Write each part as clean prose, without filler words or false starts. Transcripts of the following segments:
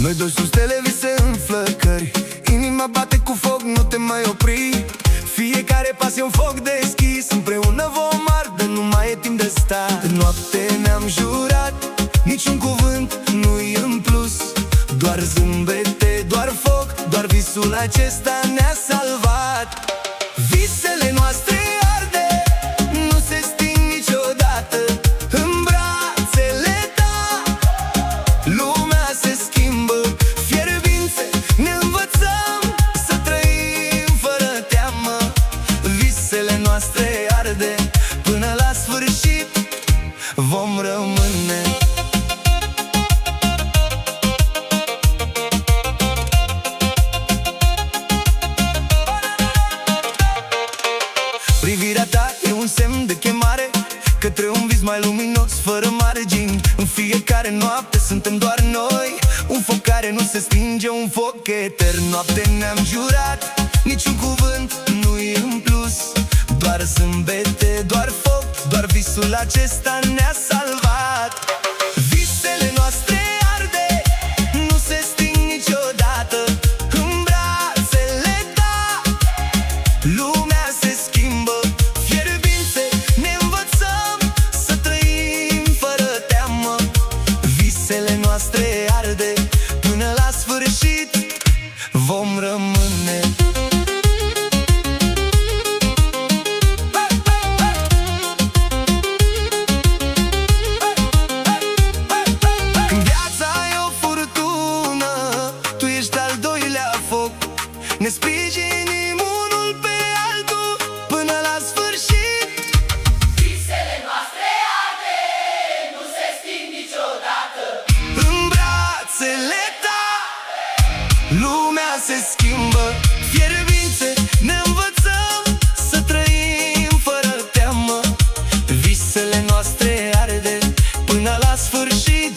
Noi doi sus stele, vise în flăcări, inima bate cu foc, nu te mai opri. Fiecare pas e un foc deschis, împreună vom arde, nu mai e timp de stat. În noapte ne-am jurat, niciun cuvânt nu-i în plus, doar zâmbete, doar foc, doar visul acesta ne-a salvat. Visele noastre arde, nu se sting niciodată, în brațele ta lumea se schimbă. Fierbințe ne învățăm să trăim fără teamă. Visele noastre arde, până la sfârșit vom rămâne. Privirea ta e un semn de chemare către un vis mai luminos, fără margini. În fiecare noapte suntem doar noi, un foc care nu se stinge, un foc etern. Noapte ne-am jurat, niciun cuvânt nu-i în plus, doar zâmbete, doar foc, doar visul acesta ne-a salvat. Visele noastre arde, nu se sting niciodată, în brațele ta lumea se schimbă. Fierbințe ne învățăm să trăim fără teamă. Visele noastre arde, până la sfârșit vom rămâne. Când viața e o furtună, tu ești al doilea foc, ne sprijinim unul pe altul până la sfârșit. Visele noastre arde, nu se sting niciodată. În brațele ta lumea se schimbă. Fierbințe ne învățăm să trăim fără teamă. Visele noastre arde, până la sfârșit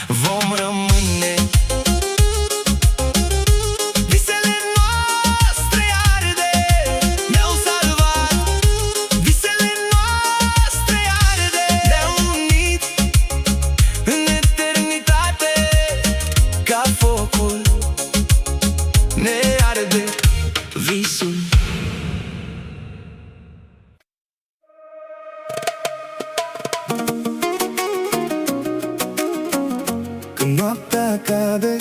vom rămâne. Visele noastre arde, ne-au salvat. Visele noastre arde, ne-au unit în eternitate. Ca focul ne arde visul. Când noaptea cade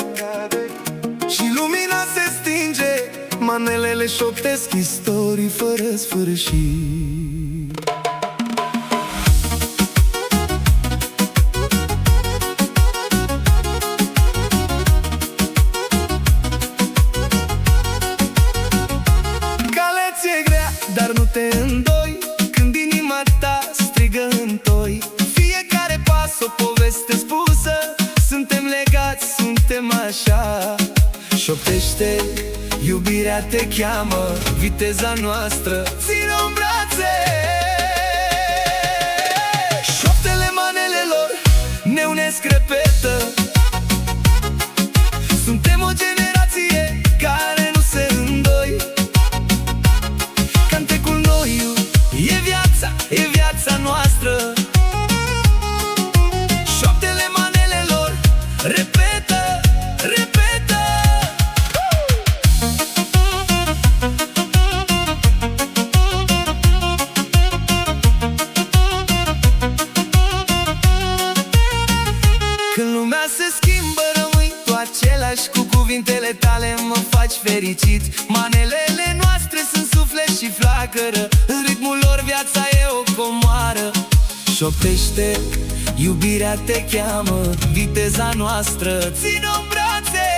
și lumina se stinge, manelele șoptesc istorii fără sfârșit. Calea ți-e grea, dar nu te îndoi, când inima ta strigă în toi. Fiecare pas o poveste spusă, suntem legați, suntem așa. Șoptește, iubirea te cheamă, viteza noastră ține-o în brațe. Șoptele manelelor ne unesc, repetă. Suntem o generație care nu se îndoi. Cantecul noiu e viața noastră. Șoptele manelelor repetă, repetă. Când lumea se schimbă, rămâi tu același, cu cuvintele tale mă faci fericit. Manelele noastre sunt suflet și flacără, în ritmul lor viața e o comoară. Șoptește, iubirea te cheamă, viteza noastră ține-o în brațe.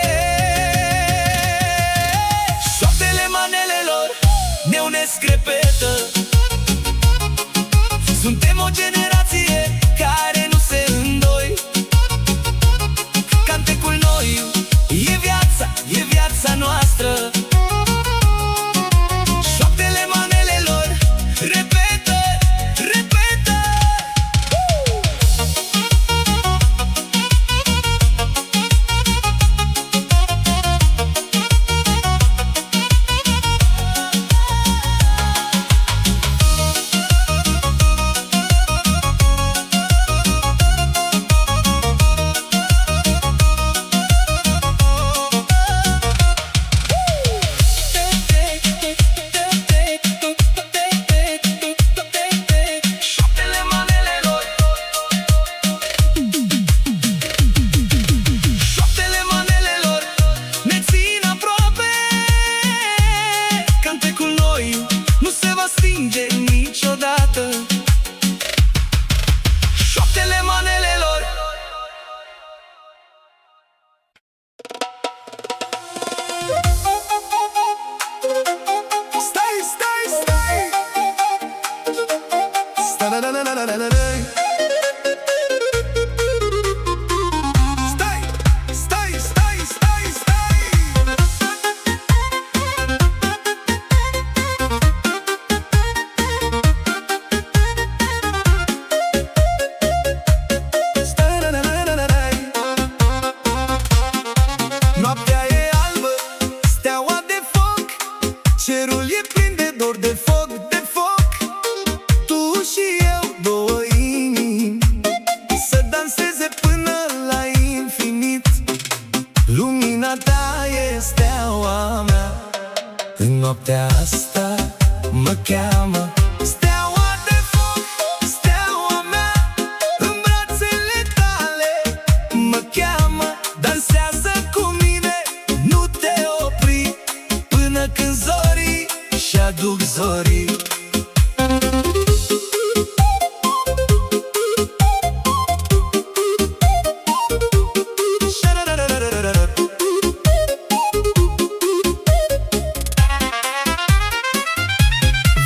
Șoptele manelelor ne unesc, repetă. Suntem o generație care nu se îndoi. Cantecul noiu e viața noastră. Șoptele manelelor repetă, repetă. Stai, stai, stai, stai, stai. Noaptea e albă, steaua de foc, cerul e plin de dor, de foc, de foc. Tu și eu, două inimi, să danseze până la infinit. Lumina ta e steaua mea, în noaptea asta mă cheamă. Steaua de foc, steaua mea, în brațele tale mă cheamă. Dansează cu mine, nu te opri, până când zorii și-aduc zorii.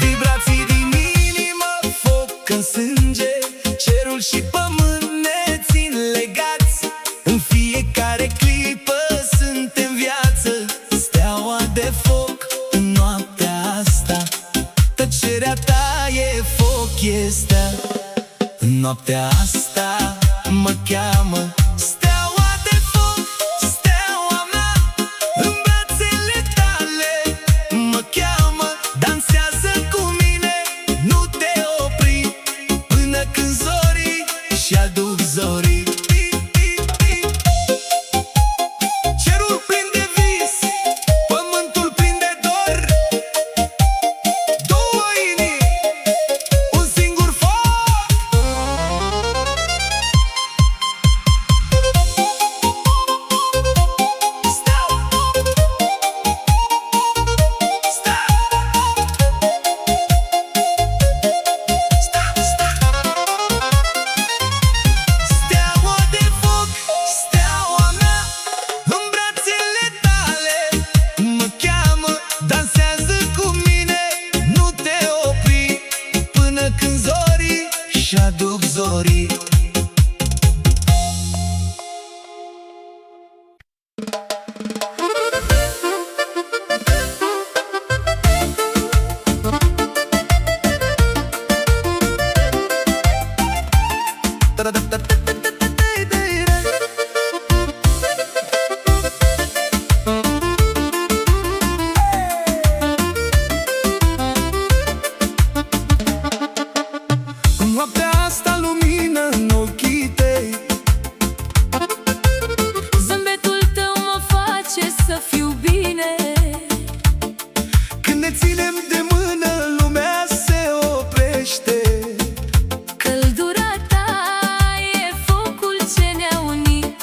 Vibrații din inimă, foc în sânge, cerul și pământ ne țin legați. În fiecare clipă suntem viață, steaua de foc în noaptea asta. Tăcerea ta e foc, e stea, în noaptea asta mă cheamă. Steaua de foc, steaua mea, în brațele tale mă cheamă. Dansează cu mine, nu te opri, până când zorii și-aduc zorii. Cerul plin de vis, pământul plin de dor, două inimi, un singur foc. Steaua, steaua de foc, steaua mea, în brațele tale mă cheamă. Dansează cu mine, nu te opri, până când zorii și-aduc zorii. În noaptea asta lumină în ochii tăi, Zâmbetul tău mă face să fiu bine. când ne ținem de mână, lumea se oprește. Căldura ta e focul ce ne-a unit.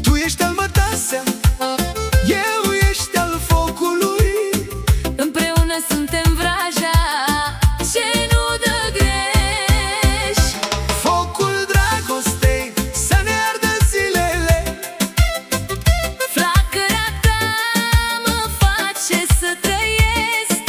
Tu ești al mătasea, eu ești al focului. Împreună suntem vraja ce nu dă greș. Focul dragostei să ne ardă zilele. Flacăra ta mă face să trăiesc.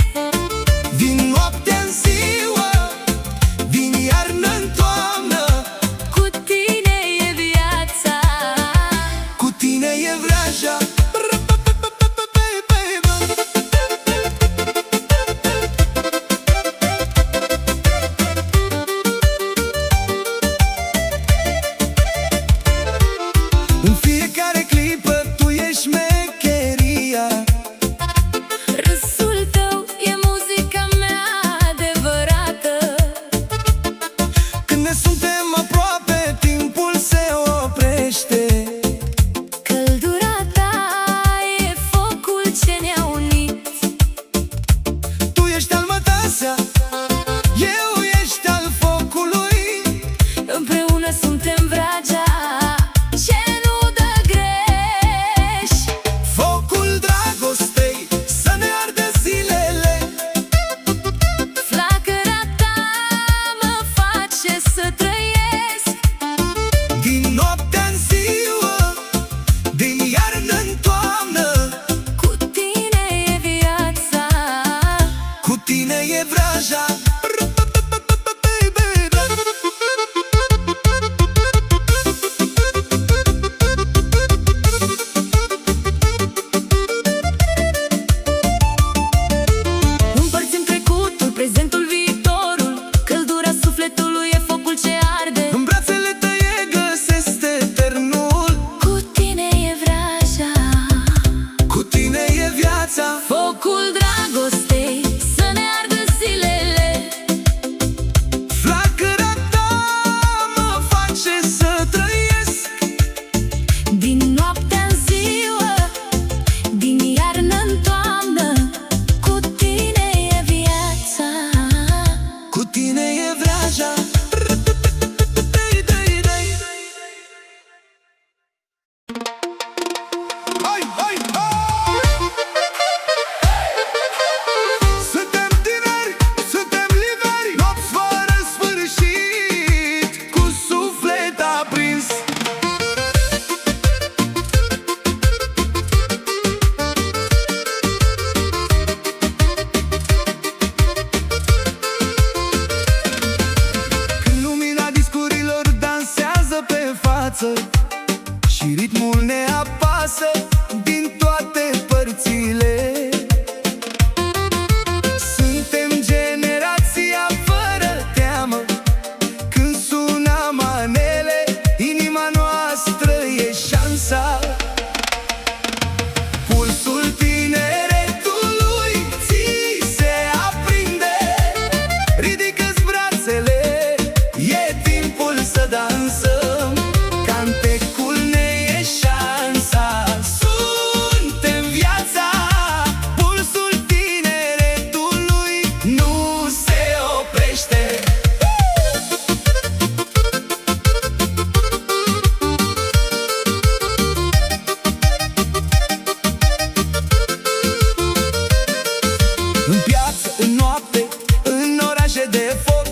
În piață, în noapte, în orașe de foc,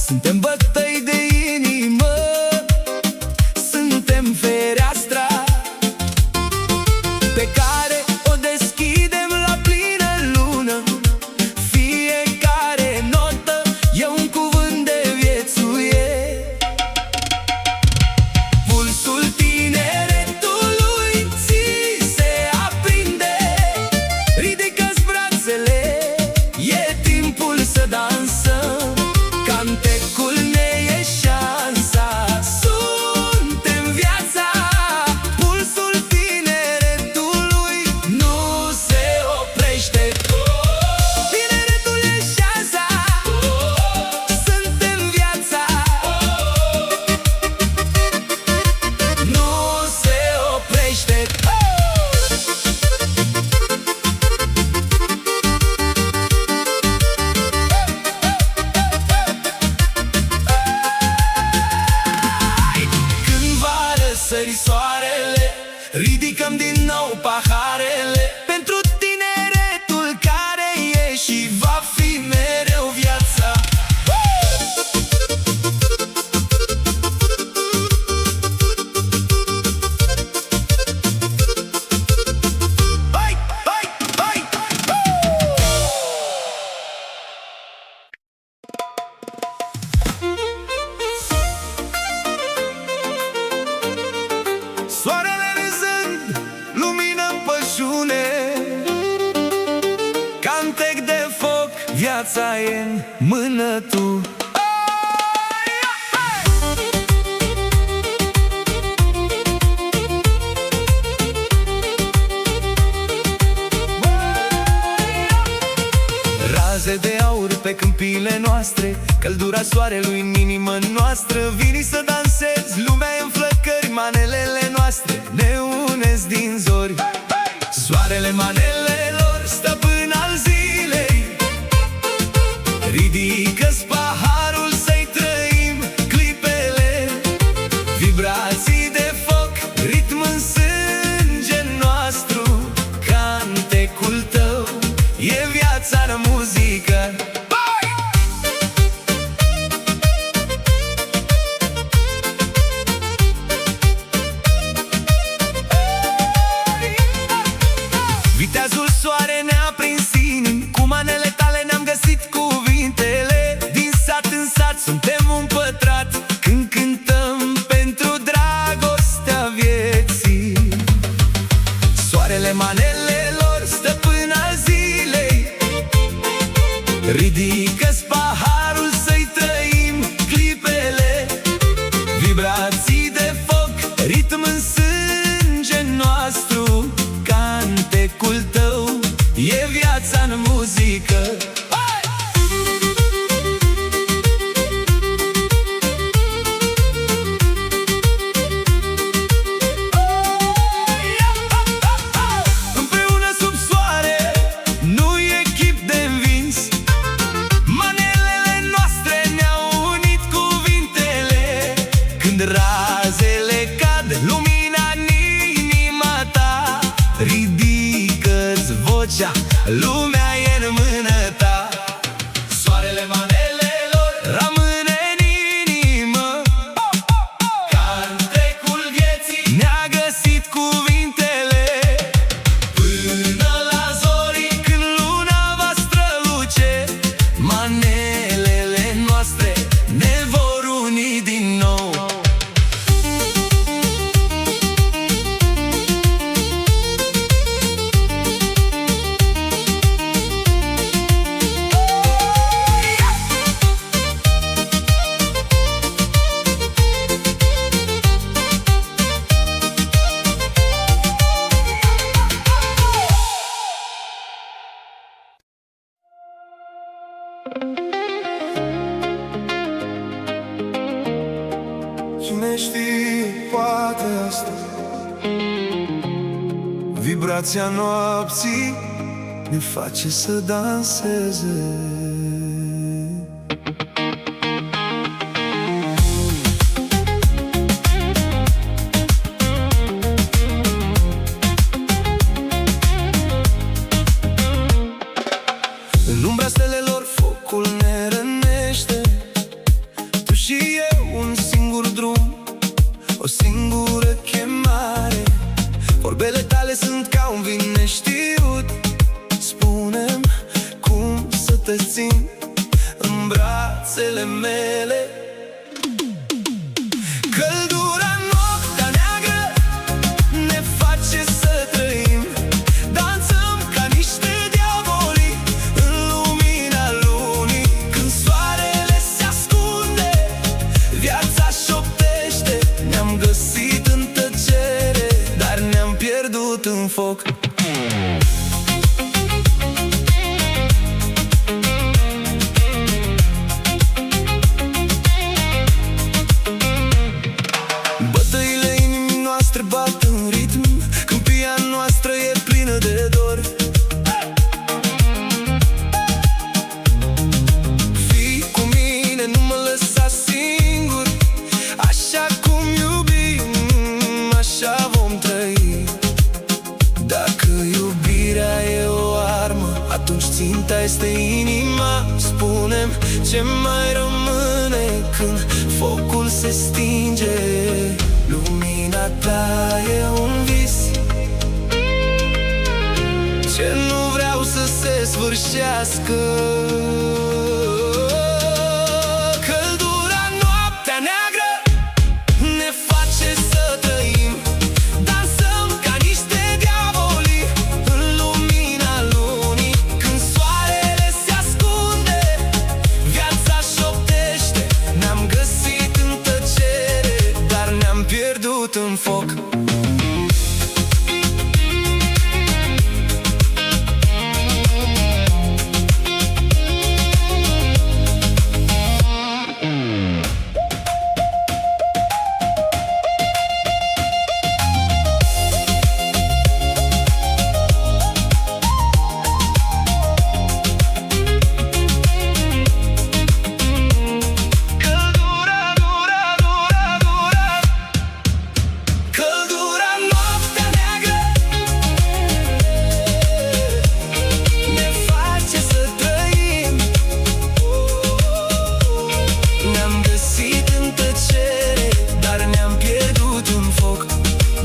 suntem bătăi de inimă, suntem fereastra pe care o deschidem la plină lună. Fiecare notă e un cuvânt de viețuire. Pulsul tineretului ți se aprinde. Ridică-ți brațele, e timpul să dansăm. Cantecul ne e șansa, suntem viața. Pulsul tineretului nu se oprește. Tineretul e șansa, suntem viața. Nu se oprește. Când va răsări soarele, ridicăm din nou paharele pentru tineretul care e și va fi mereu viața. Hai, hai, hai! Soarele râzând, lumină-n pășune, cantec de foc, viața e în mână tu. Raze de aur pe câmpile noastre, căldura soarelui în inima noastră. Vini să dansezi, lumea e în flăcări, manelele noastre ne unesc din zori. Soarele manelelor, stăpân al zilei, ridică-ți paharul să-i trăim clipele. Vibrații de foc, ritm în sânge nostru, cantecul tău e viața în muzică. Viteazul soare ne-a prins inimi, cu manele tale ne-am găsit cuvintele. Din sat în sat suntem un pătrat, când cântăm pentru dragostea vieții. Soarele manelelor, stăpân al zilei, ridică-ți paharul să-i trăim clipele. Vibrații de foc, ritm în sânge nostru, cantecul tău e viața în muzică. Împreună sub soare, nu e chip de învins. Manelele noastre ne-au unit cuvintele. Când razele cad, lumina în inima ta, ridică-ți vocea, lumea e în mână ta. Soarele manelelor rămâne în inimă, cantecul vieții ne-a găsit cuvintele. Până la zori, când luna va străluce, manelele noastre ne vor uni din nou. Cine știe, poate asta, vibrația nopții ne face să danseze. În umbra stelelor focul ne rănește. Tu și eu, un singur drum, o singură chemare. Vorbele tale sunt ca un vin neștiut. Spune-mi cum să te țin în brațele mele. Căldura în noaptea neagră ne face să trăim. Dansăm ca niște diavoli în lumina lunii. Când soarele se ascunde, viața șoptește. Ne-am găsit în tăcere, dar ne-am pierdut în foc. Bătăile inimii noastre bat în ritm, câmpia noastră e plină de dor. Fii cu mine, nu mă lăsa singur. Așa cum iubim, așa vom trăi. Dacă iubirea e o armă, atunci ținta este inima. Spune-mi ce mai rămâne când focul se stinge. Lumina ta e un vis ce nu vreau să se sfârșească. Căldura noaptea neagră ne face să trăim. Dansăm ca niște diavoli în lumina lunii. Când soarele se ascunde, viața șoptește. Ne-am găsit în tăcere, dar ne-am pierdut în foc. Căldura noaptea neagră ne face să trăim. Ne-am găsit în tăcere, dar ne-am pierdut în foc.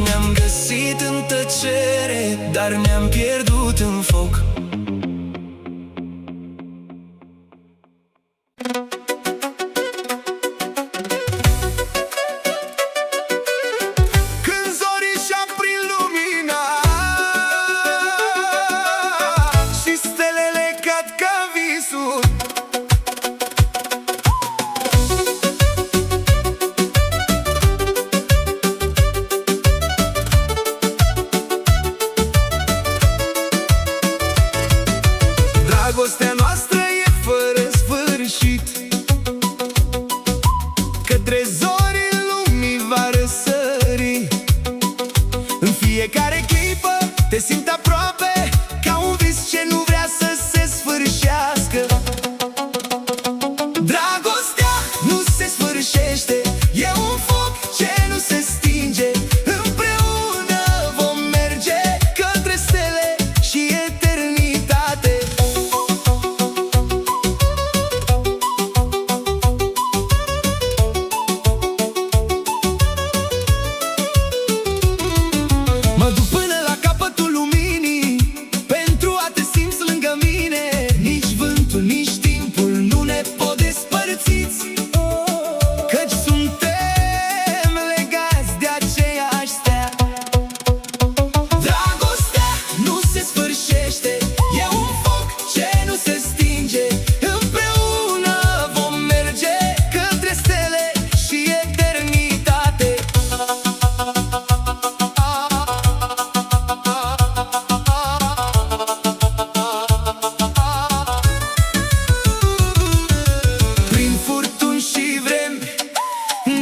Ne-am găsit în tăcere, dar ne-am pierdut în foc. Când zorii și-a prind lumina și stelele cad ca visul, dragostea noastră e fără sfârșit. Către zorii lumii va răsări. În fiecare clipă te simt aproape, ca un vis ce nu vrea să se sfârșească. Dragostea nu se sfârșește, e un foc ce nu se stinge. Împreună vom merge către stele și eternitate. Mă duc până la capătul luminii pentru a te simți lângă mine. Nici vântul, nici timpul nu ne pot despărțiți, căci suntem legați de aceeași stea. Dragostea nu se sfârșește, e un foc ce nu se stinge. Împreună vom merge către stele și eternitate. Prin furtuni și vremi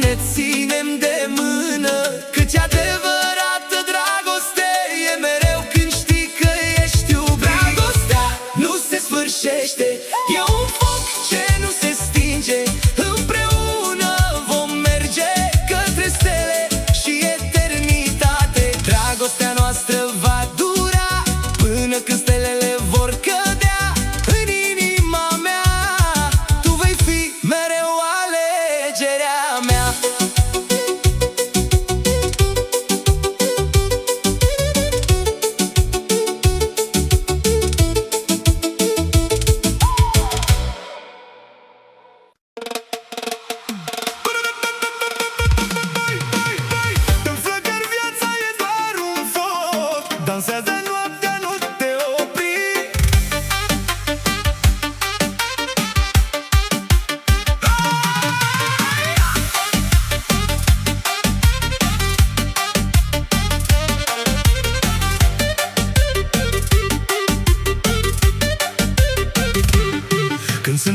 ne ținem de mână, căci adevărată dragoste e mereu când știi că ești iubit. Dragostea nu se sfârșește, e un foc ce nu se stinge. Împreună vom merge către stele și eternitate. Dragostea noastră va dura până când stelele vor cădea. În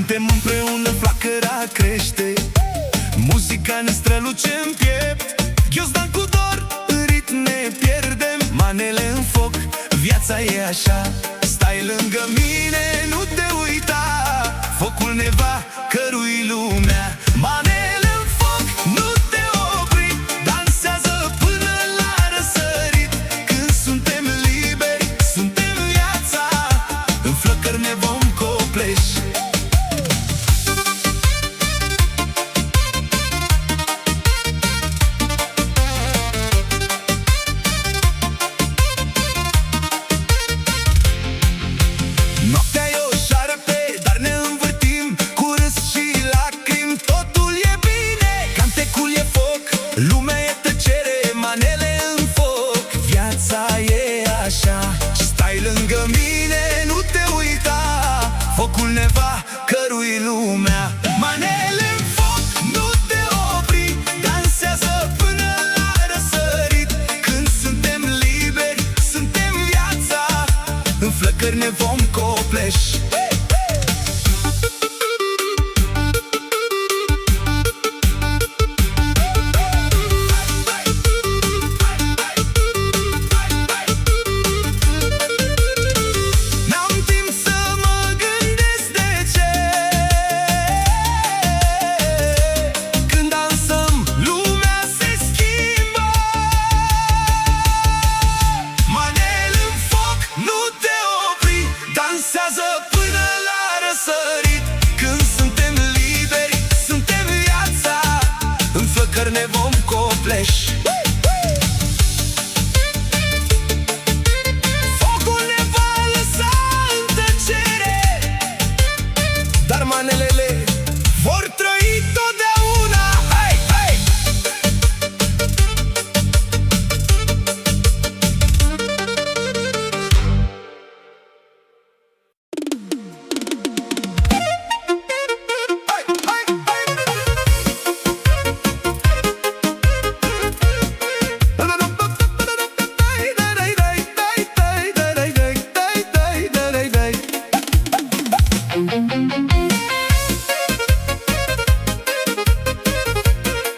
suntem împreună, flacăra crește, muzica ne străluce în piept. Ghiozdan cu dor, în ritm ne pierdem, manele în foc, viața e așa. Stai lângă mine, nu te uita, focul ne va cărui lumea. Manele în foc, nu te opri, dansează până la răsărit. Când suntem liberi, suntem viața, în flăcări ne vom copleși. Noaptea e o șarpe, dar ne învârtim cu râs și lacrimi, totul e bine. Cantecul e foc, lumea e tăcere, manele în foc, viața e așa. Stai lângă mine, nu te uita, focul ne va cărui lumea. Manele în foc, nu te opri, dansează până la răsărit. Când suntem liberi, suntem viața, în flăcări ne vom copleși. N-am timp să mă gândesc de ce, când dansăm, lumea se schimbă. Manele în foc, nu te opri, dansează până la răsărit. Când suntem liberi, suntem viața, în flăcări ne vom copleși. Focul ne va lăsa în tăcere, dar manelele vor trăi totdeauna. Hai, hai!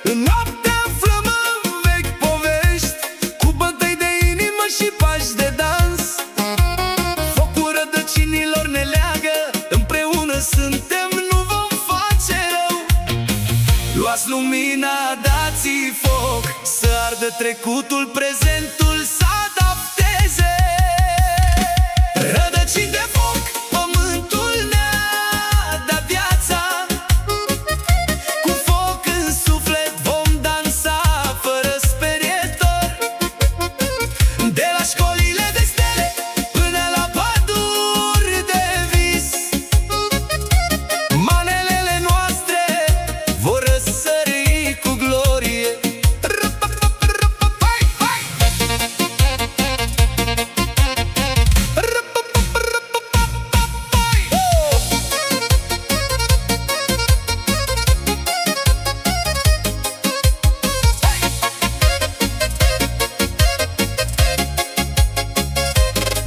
În noapte aflăm în vechi povești, cu bătăi de inimă și pași de dans. Focul rădăcinilor ne leagă, împreună suntem, nu vom face rău. Luați lumina, dați-i foc, să ardă trecutul, prezentul să adapteze. Rădăcini de foc, pământul ne-a dat viața. Cu foc în suflet vom dansa fără sperietor. De la școlile de stele până la păduri de vis, manelele noastre vor răsări cu glorie.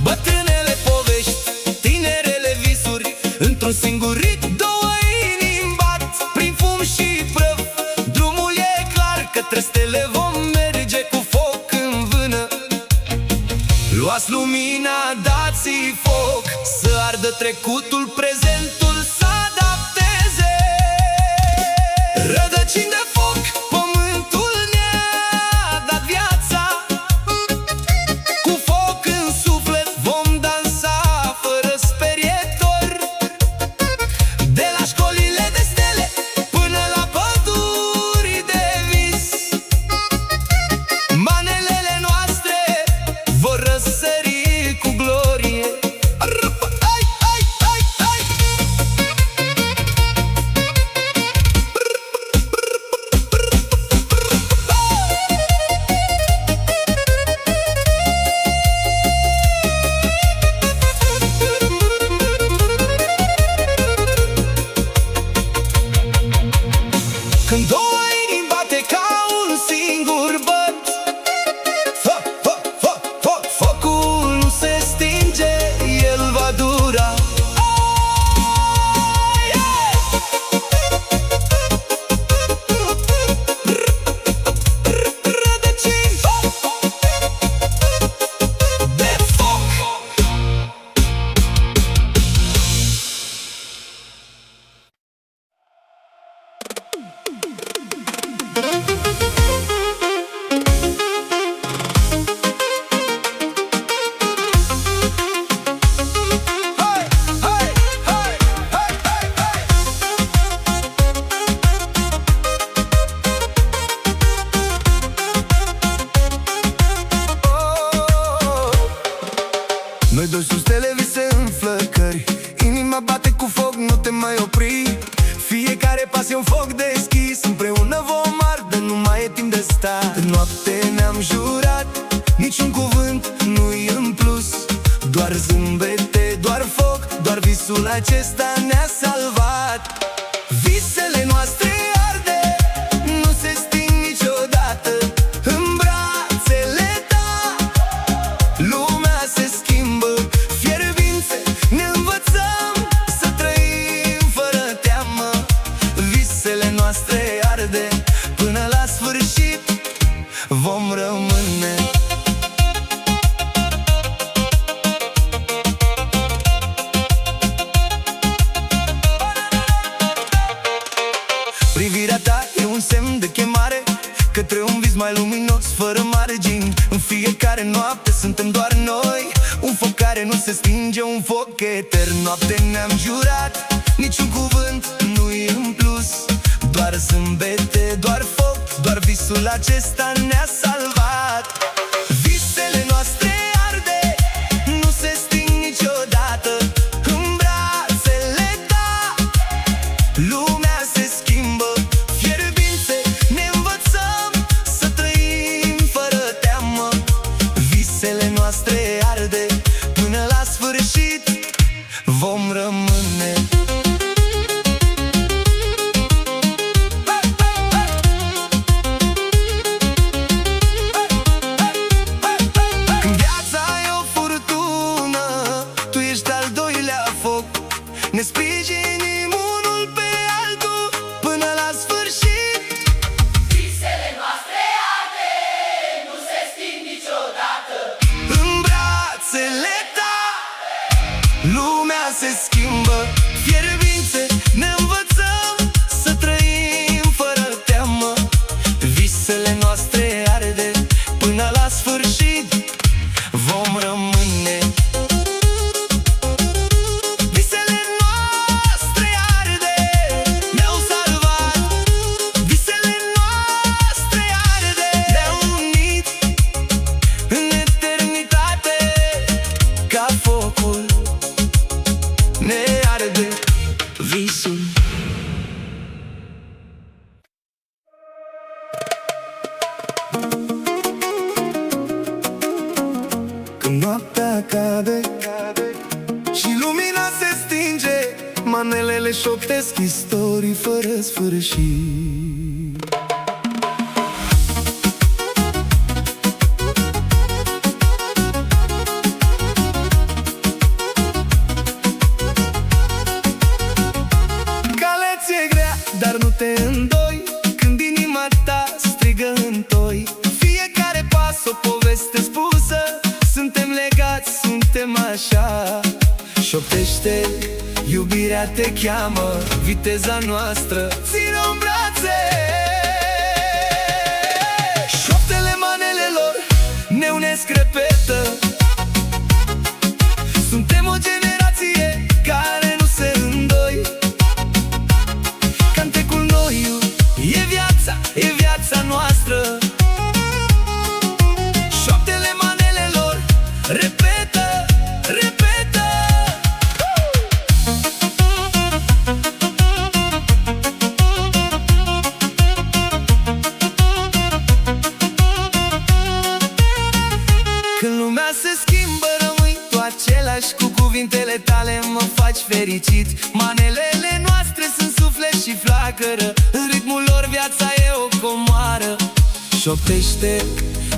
Bătrânele povești, tinerele visuri, într-un singur rit, două inimi bat. Prin fum și prăf, drumul e clar, către stele vom merge cu foc în vână. Luați lumina, dați-i foc, să ardă trecutul, prezentul să adapteze. Rădăcini de foc, pământul ne-a dat viața. Cu foc în suflet vom dansa fără sperietor. De la școlile de stele până la păduri de vis, manelele noastre vor răsări cu glorie. Ai, ai, ai, ai! Noi doi sus stele, vise în flăcări, inima bate cu foc, nu te mai opri. Fiecare pas e un foc deschis, împreună vom arde, nu mai e timp de stat. În noapte ne-am jurat, niciun cuvânt nu-i în plus, doar zâmbete, doar foc, doar visul acesta ne-a salvat. Visele noastre arde, nu se sting niciodată. În brațele ta lumea se schimbă, fierbințe ne învățăm să trăim fără teamă. Visele noastre arde, până la sfârșit vom rămâne. Privirea ta e un semn de chemare către un vis mai luminos, fără margini. În fiecare noapte suntem doar noi, un foc care nu se stinge, un foc etern. Noapte ne-am jurat, niciun cuvânt nu-i în plus, doar zâmbete, doar foc, doar visul acesta ne-a salvat. Visele noastre arde, nu se sting niciodată. În brațele ta lumea se schimbă, fierbințe ne învățăm să trăim fără teamă. Visele noastre arde, până la sfârșit vom rămâne. Când viața e o furtună, tu ești al doilea foc, ne sprijinim unul pe altul până la sfârșit. Visele noastre arde, nu se sting niciodată. În brațele ta lumea se schimbă, fierbințe ne învățăm să trăim fără teamă. Visele noastre arde, până la sfârșit vom rămâne. Visele noastre arde, ne-au salvat. Visele noastre arde, ne-au unit în eternitate. Ca focul ne arde visul. Când noaptea cade și lumina se stinge, manelele șoptesc istorii fără sfârșit. Calea ți-e grea, dar nu te îndoi, când inima ta strigă în toi. Fiecare pas o poveste spusă, suntem legați, suntem așa. Șoptește, iubirea te cheamă, viteza noastră ține-o în brațe. Șoaptele manelelor ne unesc, repetă. Suntem o generație care nu se îndoi. Cantecul noiu e viața noastră. Șoaptele manelelor repetă, repetă. Când lumea se schimbă, rămâi tu același, cu cuvintele tale mă faci fericit. Manelele noastre sunt suflet și flacără, în ritmul lor viața e o comoară. Șoptește,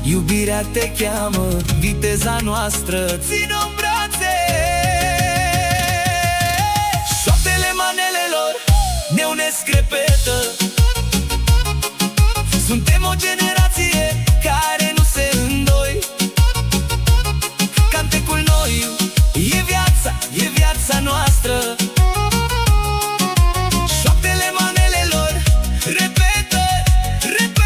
iubirea te cheamă, viteza noastră ține-o în brațe. Șoaptele manelelor ne unesc, repetă. Suntem o generație care nu se îndoi. Cantecul noiu e viața noastră. Șoaptele manelelor repetă, repetă.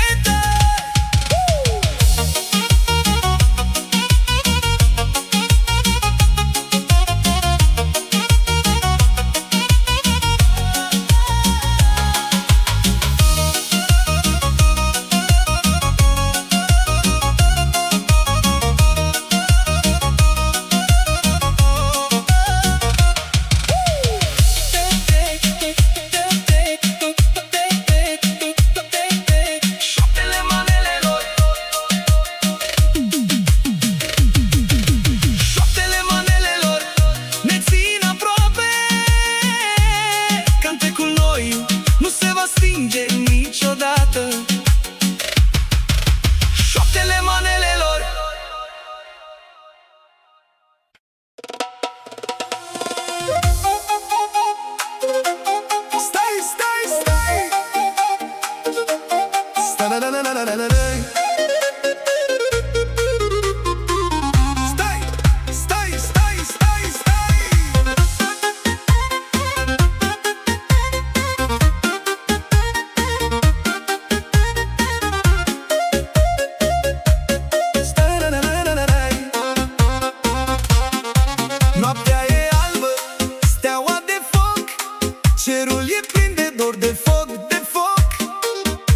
Cerul e plin de dor, de foc, de foc.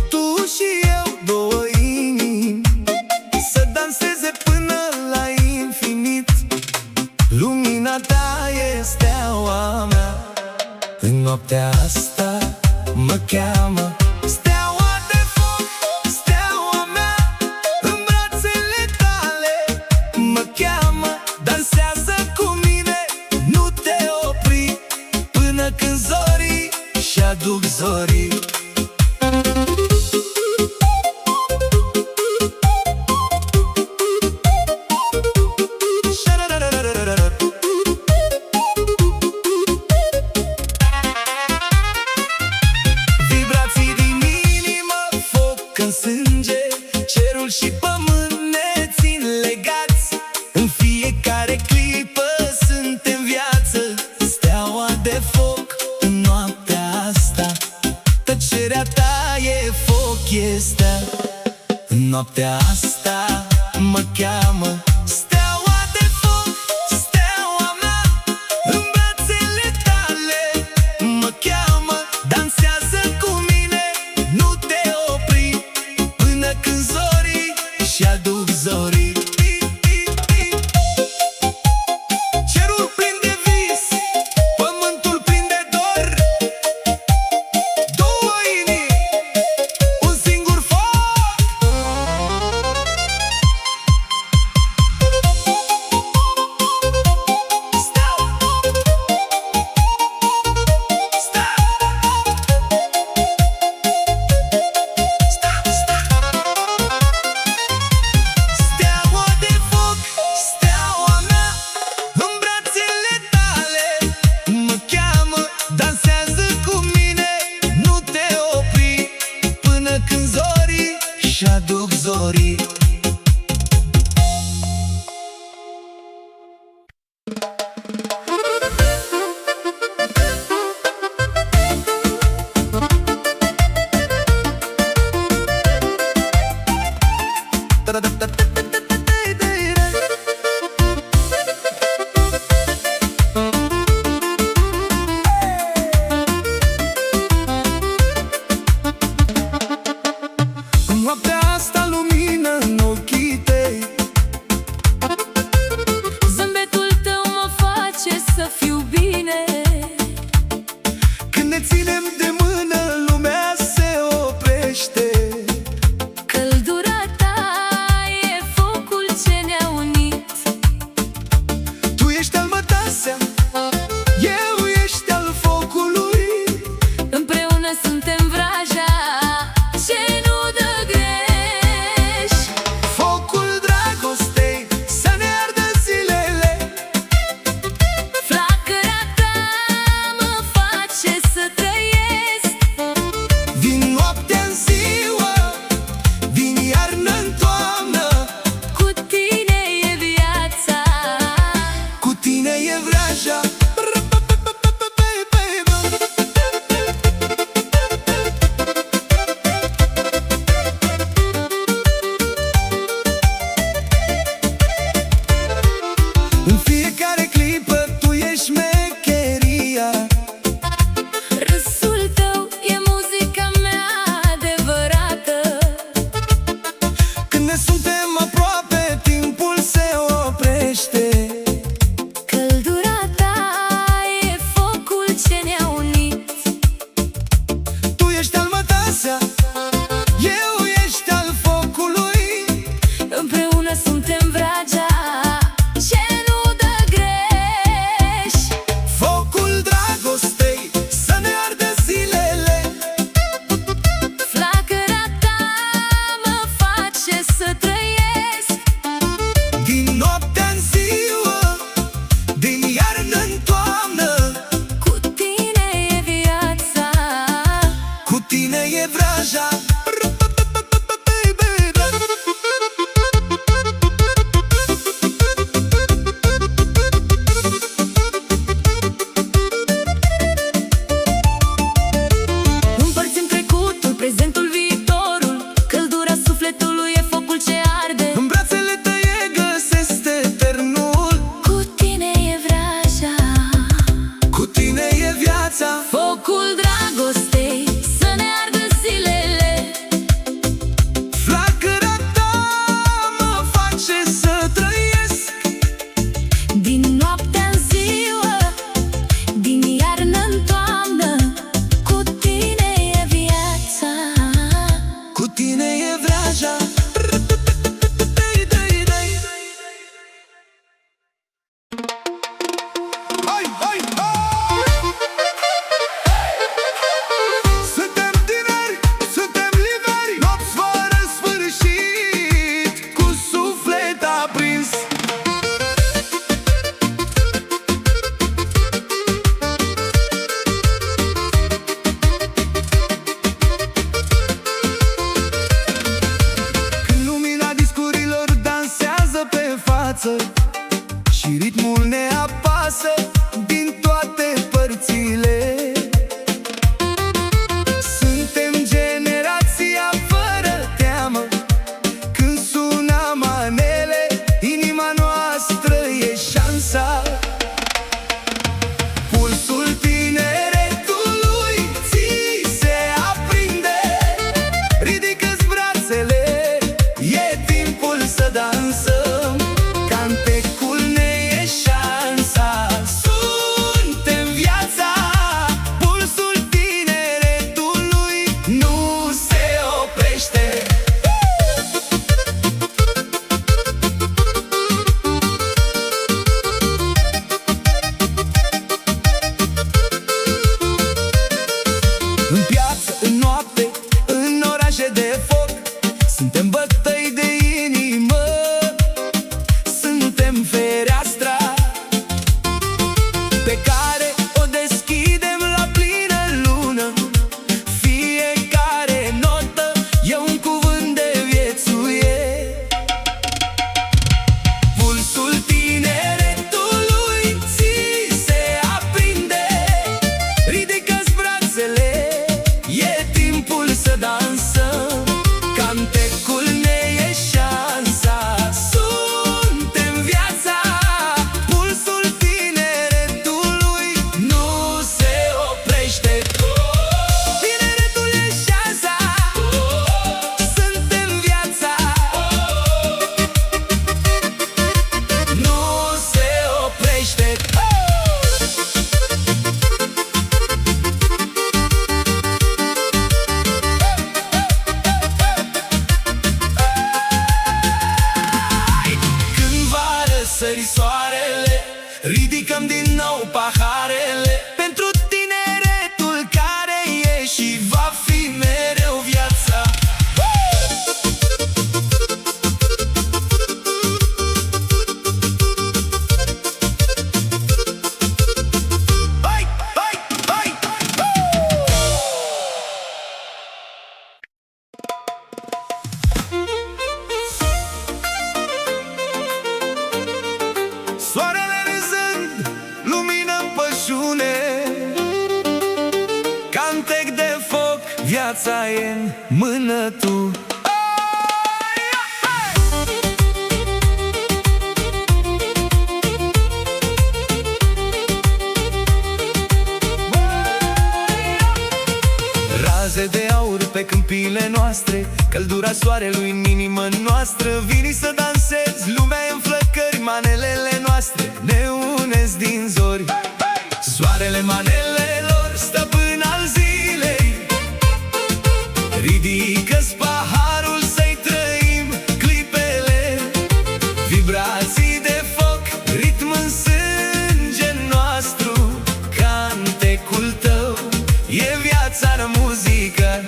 Tu și eu, două inimi, să danseze până la infinit. Lumina ta e steaua mea, în noaptea asta mă cheamă. Steaua de foc, steaua mea, în brațele tale mă cheamă. Dansează cu mine, nu te opri, până când zorii și-aduc zorii. Vibrații din inimă, foc în sânge, cerul și pământ ne țin legați. În fiecare clipă suntem viață, steaua de foc în noaptea asta. Tăcerea ta e foc, e stea. În noaptea asta mă cheamă. Steaua de foc, steaua mea, în brațele tale mă cheamă. Dansează cu mine, nu te opri, până când zorii și-aduc zorii. Cerul plin de vis, pământul plin de dor. Două inimi, un singur foc. Steaua de foc, steaua mea, în brațele tale mă cheamă. Dansează cu mine, nu te opri, până când zorii și-aduc zorii. În noaptea asta lumină în ochii tăi, Zâmbetul tău mă face să fiu bine. când ne ținem de mână, lumea se oprește. Căldura ta e focul ce ne-a unit. Tu ești al mătasea, eu ești al focului. Împreună suntem vraja ce nu dă greș. Focul dragostei să ne ardă zilele. Flacăra ta mă face să trăiesc. viața e în mână tu. Raze de aur pe câmpiile noastre, căldura soarelui în inima noastră. Vini să dansezi, lumea e în flăcări, manelele noastre ne unesc din zori. Soarele manelelor, stăpân al zilei, ridică-ți paharul să-i trăim clipele. Vibrații de foc, ritm în sânge nostru, cantecul tău e viața în muzică.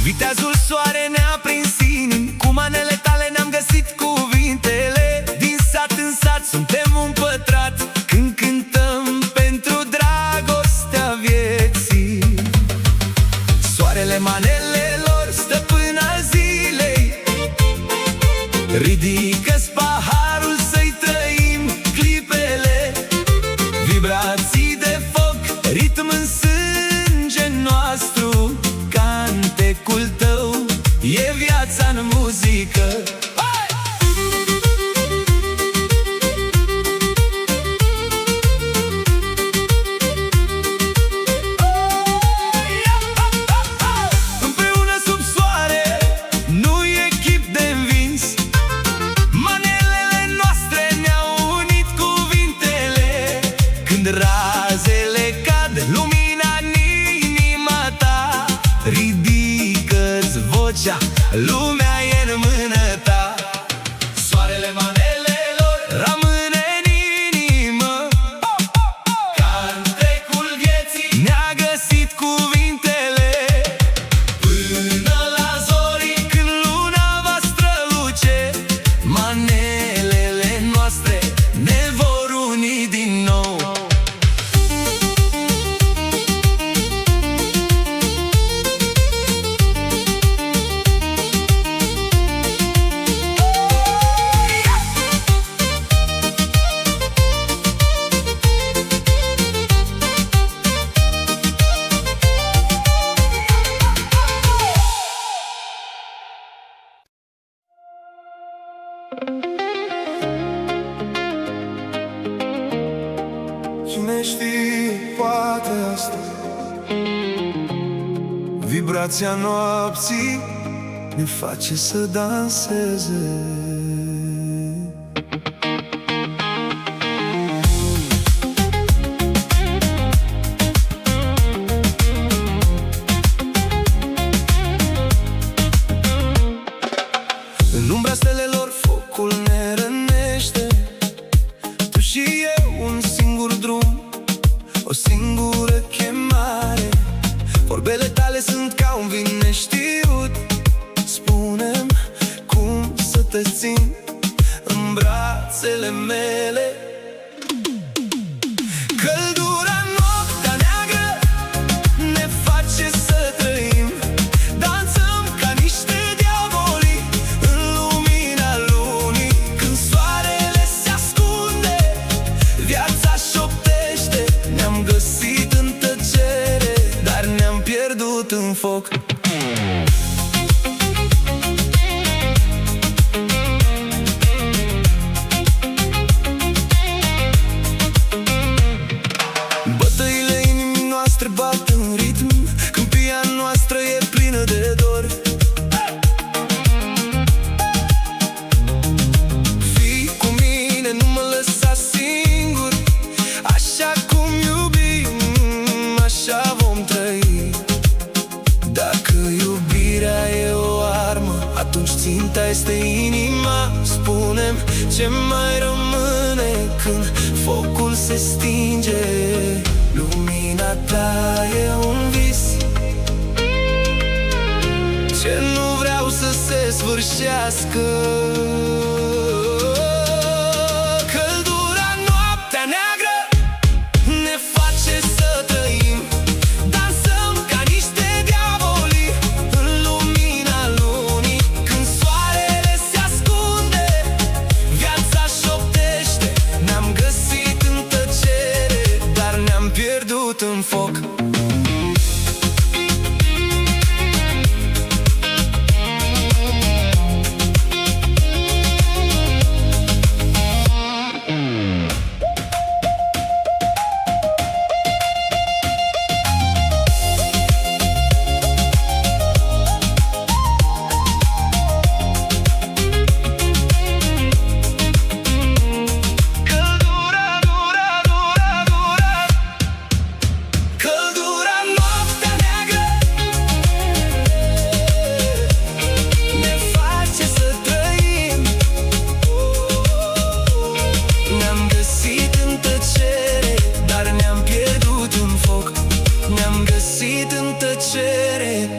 Viteazul soare ne-a prins inimi, cu manele tale ne-am găsit cuvintele. Din sat în sat suntem un pătrat, când cântăm pentru dragostea vieții. Soarele manelelor, stăpân al zilei, ridică-ți paharul să-i trăim clipele. Vibrații de foc, ritm în sânge nostru, cantecul tău e viața în muzică. Împreună sub soare, nu e chip de învins, manelele noastre ne-au unit cuvintele. Când razele cad, lumina în inima ta, ridică-ți vocea, lumea e în mână ta. Soarele manelelor rămâne în inimă, cantecul vieții ne-a găsit cuvintele. Până la zori, când luna va străluce, manelele noastre ne vor uni din nou. Cine știe, poate asta, vibrația noapții ne face să danseze. În umbra stelelor focul ne rănește, tu și eu un singur drum, o singură chemare. Vorbele tale sunt ca un vin neștiut, spune-mi cum să te țin în brațele mele. Căldura noaptea neagră ne face să trăim, dansăm ca niște diavoli în lumina lunii. Când soarele se ascunde, viața șoptește. Ne-am găsit în tăcere, dar ne-am pierdut în foc. Bătăile inimii noastre bat în ritm, câmpia noastră e plină de dor. Fii cu mine, nu mă lăsa singur, așa cum iubim, așa vom trăi. Dacă iubirea e o armă, atunci ținta este inima. Spune-mi ce mai rămâne când focul se stinge. Lumina ta e un vis ce nu vreau să se sfârșească. Căldura noaptea neagră ne face să trăim, dansăm ca niște diavoli în lumina lunii. Când soarele se ascunde, foc.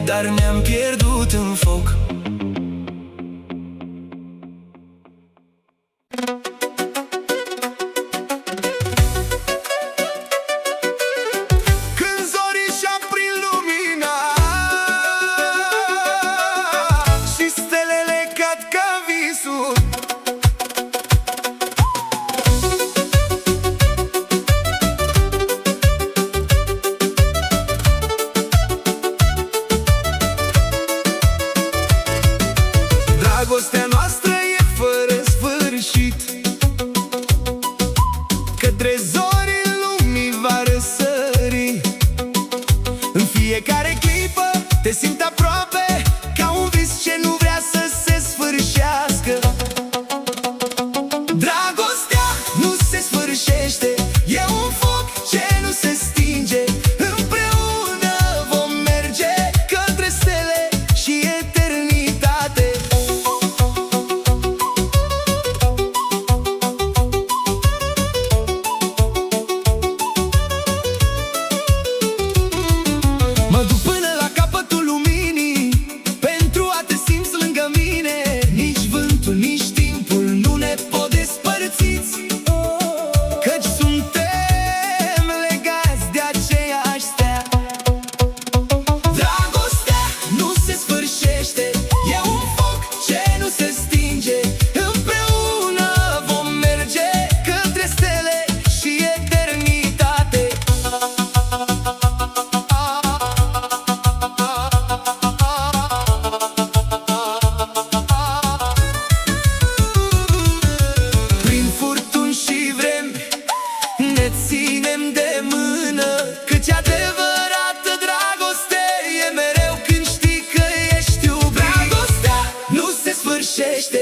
Dar ne-am pierdut în foc. Când zorii și-a prin lumina și stelele cad ca visul, dragostea noastră e fără sfârșit, către zorii lumii va răsări. În fiecare clipă te simt aproape, ca un vis ce nu vrea să se sfârșească. Dragostea nu se sfârșește, e un foc ce nu se stinge. Împreună vom merge către stele și eternitate. Mă duc până la capătul luminii pentru a te simți lângă mine. Nici vântul, nici timpul nu ne pot despărțiți, căci suntem legați de aceeași stea. Dragostea nu se sfârșește, e un foc ce nu se stinge. Împreună vom merge către stele și eternitate. Prin furtuni și vremi ne ținem de mână, căci adevărată dragoste e mereu când știi că ești iubit. Dragostea nu se sfârșește,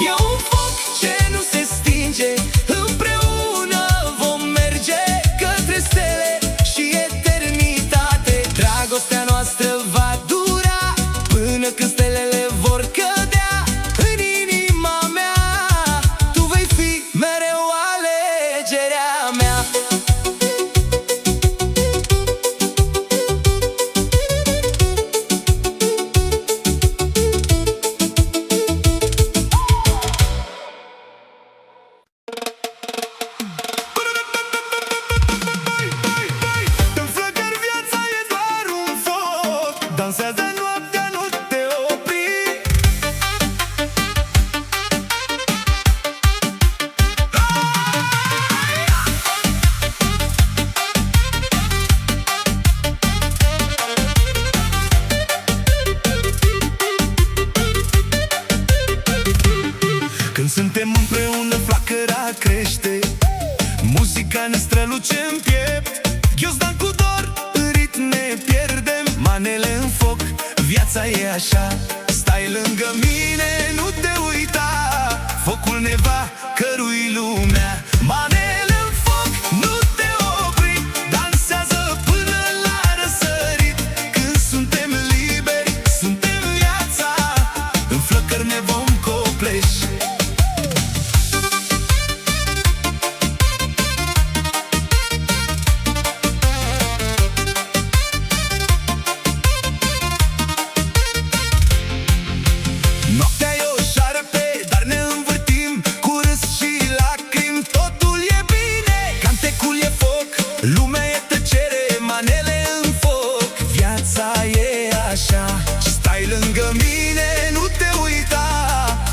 e un foc ce nu se stinge. Împreună vom merge către stele și eternitate. Dragostea noastră va dura până când stelele vor cădea. În inima mea tu vei fi mereu alegerea mea. În flăcări viața e doar un foc, dansează noaptea, nu te opri. Când suntem împreună, flacăra crește, muzica ne străluce în piept. Ghiozdan cu dor, în ritm ne pierdem, manele în foc, viața e așa. Stai lângă mine, nu te uita, focul ne va cărui lumea. Manele în foc, nu te opri, dansează până la răsărit. Când suntem liberi, suntem viața, în flăcări ne vom copleși. Noaptea e o șarpe, dar ne învârtim cu râs și lacrimi, totul e bine. Cantecul e foc, lumea e tăcere, manele în foc, viața e așa. Stai lângă mine, nu te uita,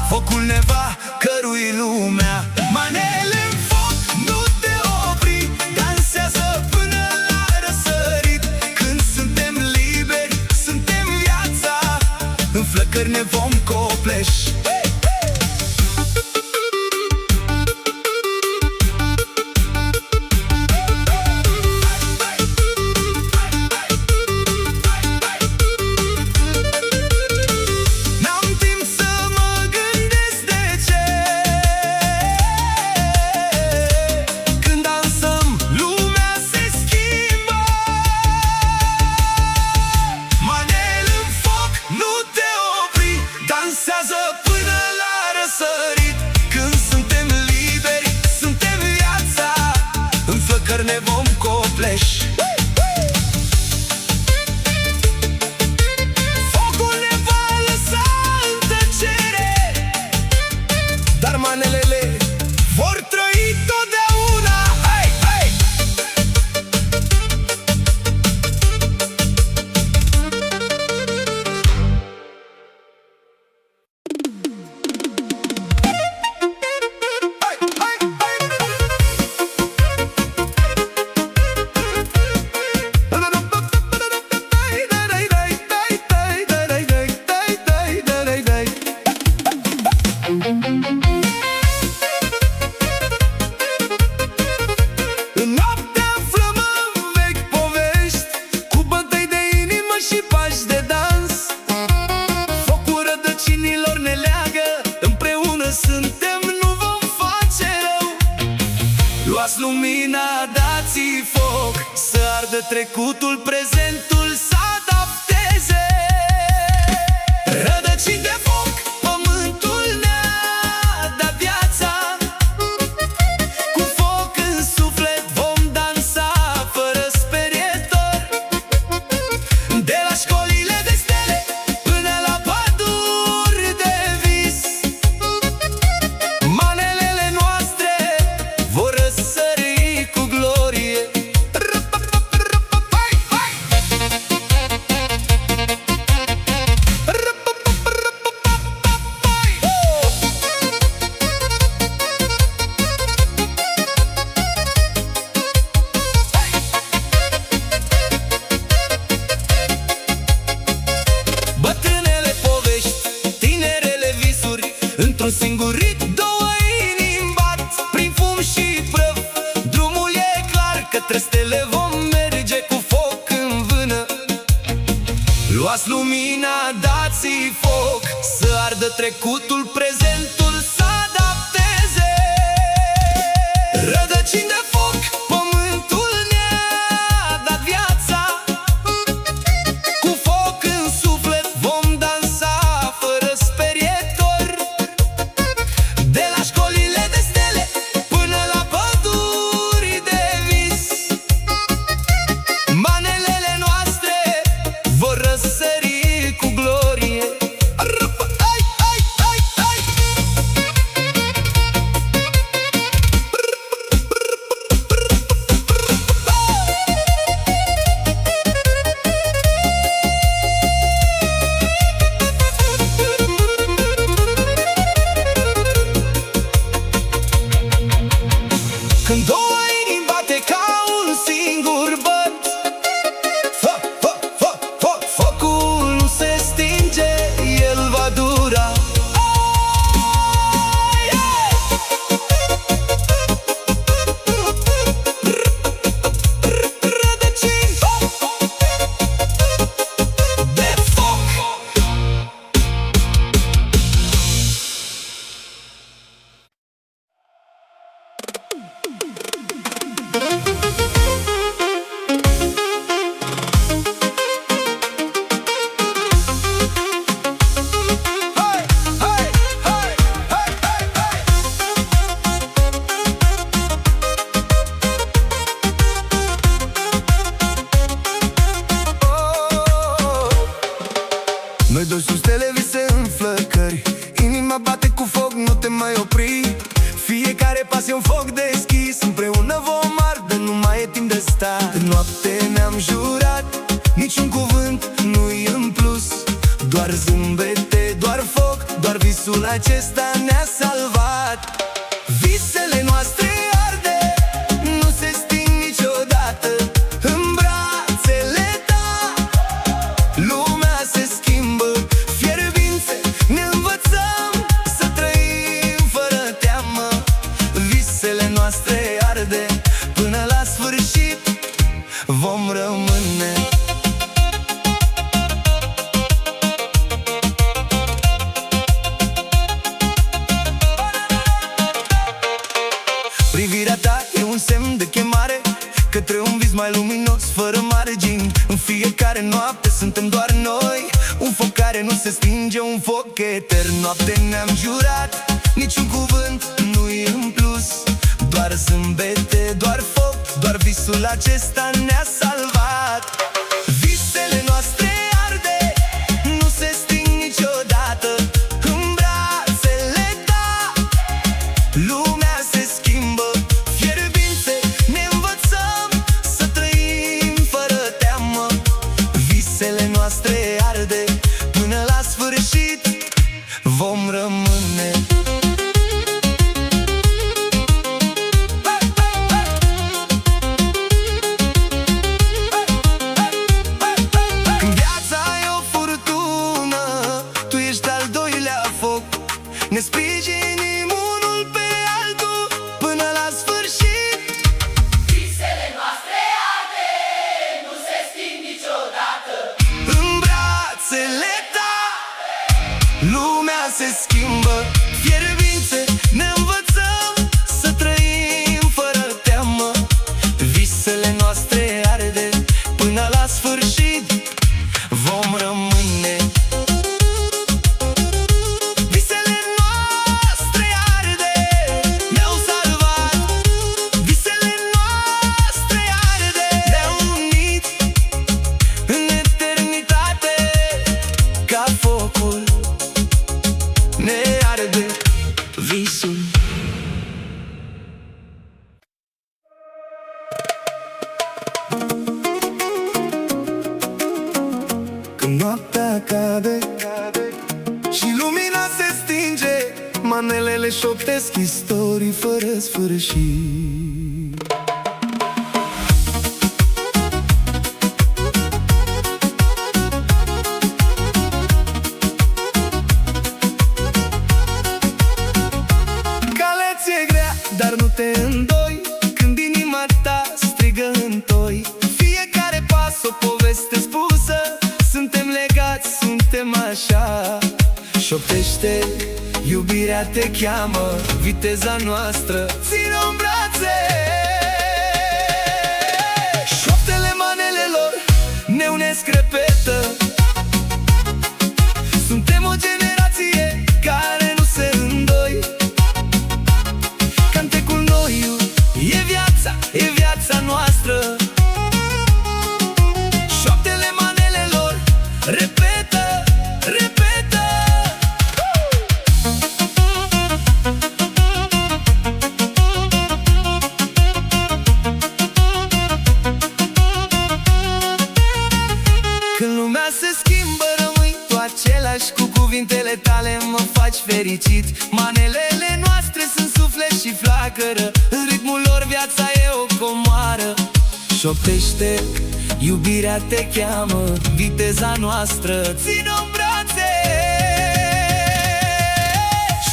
focul ne va cărui lumea. Manele în foc, nu te opri, dansează până la răsărit. răsărit. Când suntem liberi, suntem viața, în flăcări ne vom copleși. Focul ne va lăsa în tăcere, dar manelele vor trăi totdeauna. Hai, hai! În noaptea aflăm în vechi povești, cu bătăi de inimă și pași de dans. Focul rădăcinilor ne leagă, împreună suntem, nu vom face rău. Luați lumina, dați-i foc, să ardă trecutul, prezentul să adapteze. Rădăcini de foc, pământul ne-a dat viața. Cu foc în suflet vom dansa fără sperietor. De la școlile de stele până la păduri de vis, manelele noastre vor răsări cu glorie. Bătrânele povești, tinerele visuri, într-un singur rit, două inimi bat. Prin fum și prăf, drumul e clar, către stele vom merge cu foc în vână. Luați lumina, dați-i foc, să ardă trecutul, prezentul să adapteze. Rădăcini de foc, pământul ne-a dat viața. Cu foc în suflet vom dansa fără sperietor. De la școlile de stele până la păduri de vis, manelele noastre vor răsări cu glorie. Ai, ai, ai, ai! Când două inimi bate ca un singur băt, focul nu se stinge, el va dura. Ai, ai! Rădăcini de foc. Hai, hai, hai, hai, hai, hai! Noi doi sus, stele, vise în flăcări, inima bate cu foc, nu te mai opri. Fiecare pas e un foc deschis, împreună vom arde, nu mai e timp de stat. În noapte ne-am jurat, niciun cuvânt nu-i în plus, doar zâmbete, doar foc, doar visul acesta ne-a salvat. Visele noastre arde, nu se sting niciodată. În brațele tale lumea se schimbă, fierbințe ne învățăm să trăim fără teamă. Visele noastre arde, până la sfârșit vom rămâne. Privirea ta e un semn de chemare către un vis mai luminos, fără margini. În fiecare noapte suntem doar noi, un foc care nu se stinge, un foc etern. Noapte ne-am jurat, niciun cuvânt nu-i în plus. Doar zâmbete, doar foc, doar visul acesta ne-a salvat. Visele noastre arde, nu se sting niciodată. În brațele ta lumea se schimbă. Fierbințe ne învățăm să trăim fără teamă. Visele noastre arde, până la sfârșit vom rămâne. Când viața e o furtună, tu ești al doilea foc. Ne sprijinim unul pe altul până la sfârșit. Visele noastre arde, nu se sting niciodată. În brațele tale lumea se schimbă. Fierbințe ne învățăm să trăim fără teamă. Visele noastre arde, până la sfârșit vom rămâne. Visele noastre arde, ne-au salvat. Visele noastre arde, ne-au unit în eternitate. Ca focul ne arde visul. Când noaptea cade și lumina se stinge, manelele șoptesc istorii fără sfârșit. Calea ți-e grea, dar nu te îndoi când inima ta strigă întoi. Fiecare pas o poveste spusă, suntem legați, suntem așa. Șoptește, iubirea te cheamă, viteza noastră ține-o în brațe. Șoptele manelelor ne unesc, repetă. Suntem o generație care nu se îndoi. Cantecul noiu e viața noastră. Șoptele manelelor repetă, repetă. Când lumea se schimbă, rămâi tu același. Cu cuvintele tale mă faci fericit. Manelele noastre sunt suflet și flacără. În ritmul lor viața e o comoară. Șoptește, iubirea te cheamă, viteza noastră ține-o în brațe.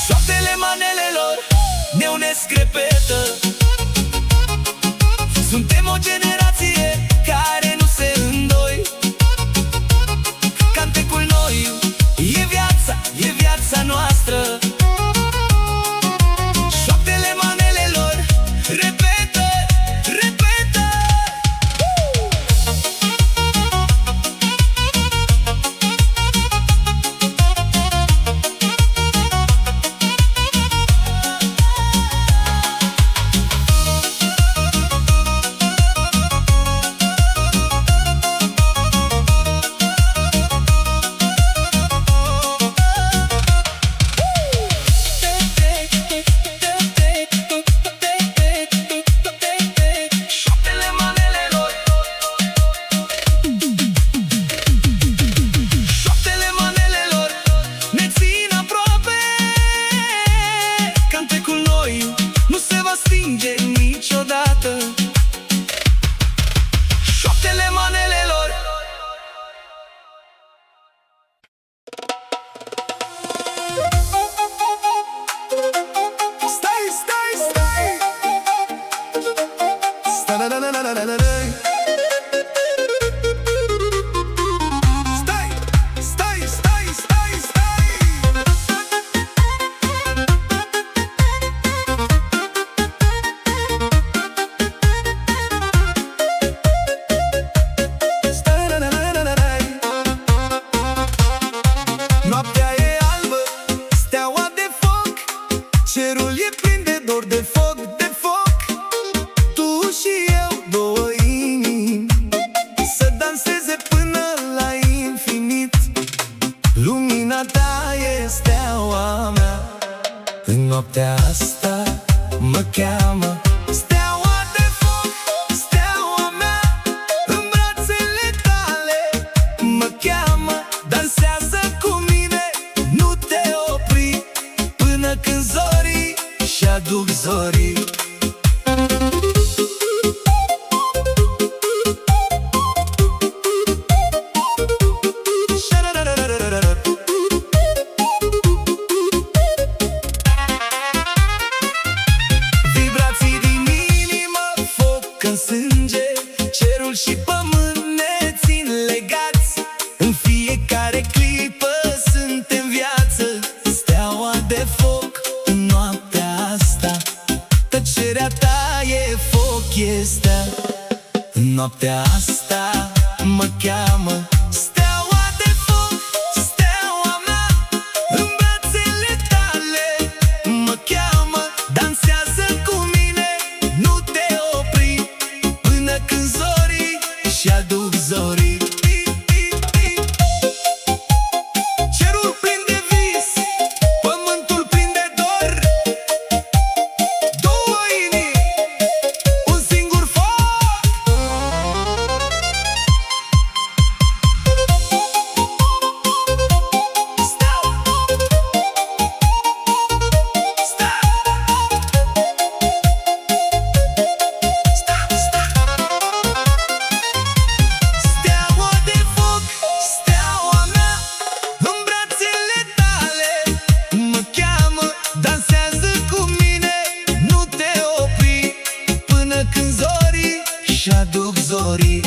Șoptele manelelor ne unesc, repetă. Suntem o generație care nu se îndoi. Cantecul noiu e viața noastră. Șoptele manelelor repetă, repetă. Cerul e plin de dor, de foc, de foc. Tu și eu, două inimi, să danseze până la infinit. Lumina ta e steaua mea, în noaptea asta mă cheamă. Steaua de foc, steaua mea, în brațele tale mă cheamă. Dansează cu mine, nu te opri, până când zorii și-aduc zorii. Vibrații din inimă, foc în sânge, cerul și pământ ne țin legați. În fiecare clipă suntem viață, steaua de foc în noaptea asta. Tăcerea ta e foc, e stea. În noaptea asta mă cheamă. Steaua de foc, steaua mea, în brațele tale mă cheamă. Dansează cu mine, nu te opri, până când zorii și-aduc zorii. Cerul plin de vis, pământul plin de dor, două inimi, un singur foc. Steaua, steaua de foc, steaua mea, în brațele tale mă cheamă. Dansează cu mine, nu te opri, până când zorii și-aduc zorii.